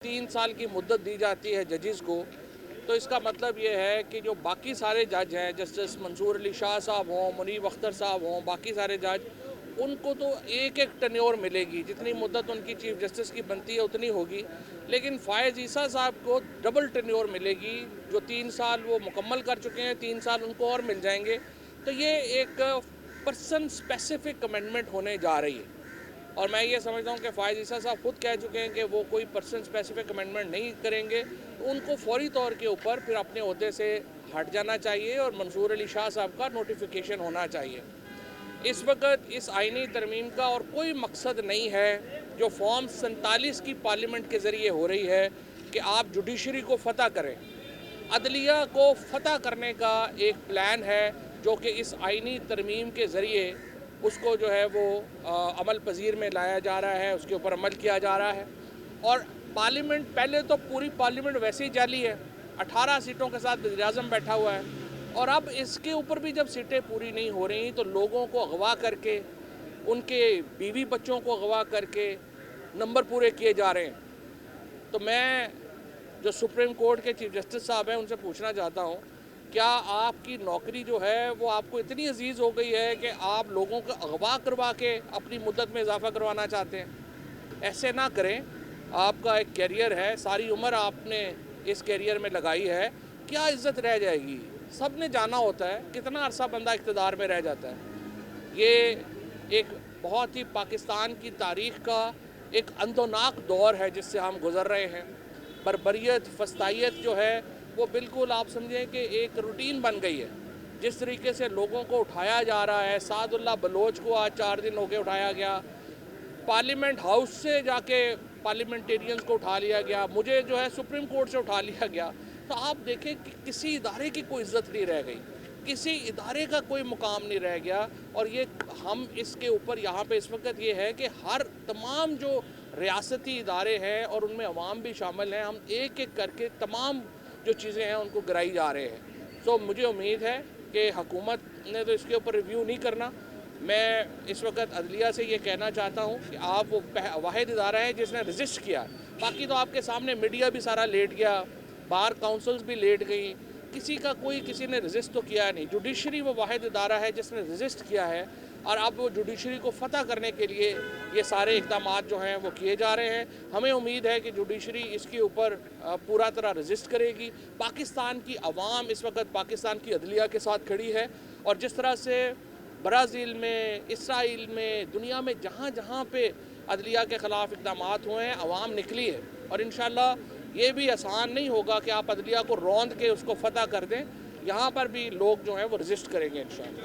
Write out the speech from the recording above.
3 साल की मुद्दत दी जाती है जजेस को, तो इसका मतलब ये है कि जो बाकी सारे जज हैं, जस्टिस मंसूर अली शाह साहब हों, मुनीब अख्तर साहब हों, बाकी सारे जज, उनको तो एक एक टन्योर मिलेगी, जितनी मुद्दत उनकी चीफ जस्टिस की बनती है उतनी होगी। लेकिन फ़ायज़ ईसा साहब को डबल टन्योर मिलेगी, जो 3 साल वो मुकम्मल कर चुके हैं, 3 साल उनको और मिल जाएंगे। तो ये एक पर्सन स्पेसिफिक अमेंडमेंट होने जा रही है, और मैं ये समझता हूँ कि फ़ायज़ ईसा साहब खुद कह चुके हैं कि वो कोई पर्सन स्पेसिफिक अमेंडमेंट नहीं करेंगे, तो उनको फौरी तौर के ऊपर फिर अपने ओहदे से हट जाना चाहिए और मंसूर अली शाह साहब का नोटिफिकेशन होना चाहिए। इस वक्त इस आइनी तरमीम का और कोई मकसद नहीं है जो फॉर्म 47 की पार्लियामेंट के ज़रिए हो रही है कि आप जुडिशरी को फतह करें। अदलिया को फतह करने का एक प्लान है जो कि इस आइनी तरमीम के ज़रिए उसको जो है वो अमल पजीर में लाया जा रहा है, उसके ऊपर अमल किया जा रहा है। और पार्लियामेंट, पहले तो पूरी पार्लियामेंट वैसे ही जाली है, 18 सीटों के साथ वज़ीर-ए-आज़म बैठा हुआ है, और अब इसके ऊपर भी जब सीटें पूरी नहीं हो रही तो लोगों को अगवा करके, उनके बीवी बच्चों को अगवा करके नंबर पूरे किए जा रहे हैं। तो मैं जो सुप्रीम कोर्ट के चीफ जस्टिस साहब हैं उनसे पूछना चाहता हूँ, क्या आपकी नौकरी जो है वो आपको इतनी अजीज़ हो गई है कि आप लोगों को अगवा करवा के अपनी मुद्दत में इजाफा करवाना चाहते हैं? ऐसे ना करें। आपका एक कैरियर है, सारी उम्र आपने इस कैरियर में लगाई है, क्या इज़्ज़त रह जाएगी? सब ने जाना होता है, कितना अरसा बंदा इक़्तिदार में रह जाता है। ये एक बहुत ही पाकिस्तान की तारीख़ का एक अंदोनाक दौर है जिससे हम गुज़र रहे हैं। बर्बरियत, फस्तायत जो है वो बिल्कुल आप समझें कि एक रूटीन बन गई है। जिस तरीके से लोगों को उठाया जा रहा है, सादुल्लाह बलोच को आज 4 दिन हो गए उठाया गया, पार्लियामेंट हाउस से जाके पार्लियामेंटेरियंस को उठा लिया गया, मुझे जो है सुप्रीम कोर्ट से उठा लिया गया। तो आप देखें कि किसी इदारे की कोई इज़्ज़त नहीं रह गई, किसी इदारे का कोई मुकाम नहीं रह गया। और ये हम इसके ऊपर यहाँ पे इस वक्त ये है कि हर तमाम जो रियासती इदारे हैं और उनमें अवाम भी शामिल हैं, हम एक एक करके तमाम जो चीज़ें हैं उनको गिराई जा रहे हैं। सो मुझे उम्मीद है कि हुकूमत ने तो इसके ऊपर रिव्यू नहीं करना। मैं इस वक्त अदलिया से ये कहना चाहता हूँ कि आप वो वाहिद इदारा है जिसने रजिस्ट किया, बाकी तो आपके सामने मीडिया भी सारा लेट गया, बार काउंसिल्स भी लेट गई, किसी ने रजिस्ट तो किया नहीं। जुडिशरी वो वाहिद इदारा है जिसने रजिस्ट किया है, और अब वो जुडिशरी को फतह करने के लिए ये सारे इक़दामात जो हैं वो किए जा रहे हैं। हमें उम्मीद है कि जुडिशरी इसके ऊपर पूरा तरह रजिस्ट करेगी। पाकिस्तान की अवाम इस वक्त पाकिस्तान की अदलिया के साथ खड़ी है, और जिस तरह से ब्राज़ील में, इसराइल में, दुनिया में जहाँ जहाँ पे अदलिया के ख़िलाफ़ इक़दामात हुए हैं, अवाम निकली है। और इंशाअल्लाह ये भी आसान नहीं होगा कि आप अदलिया को रौंद के उसको फतह कर दें। यहाँ पर भी लोग जो हैं वो रजिस्ट करेंगे इंशाअल्लाह।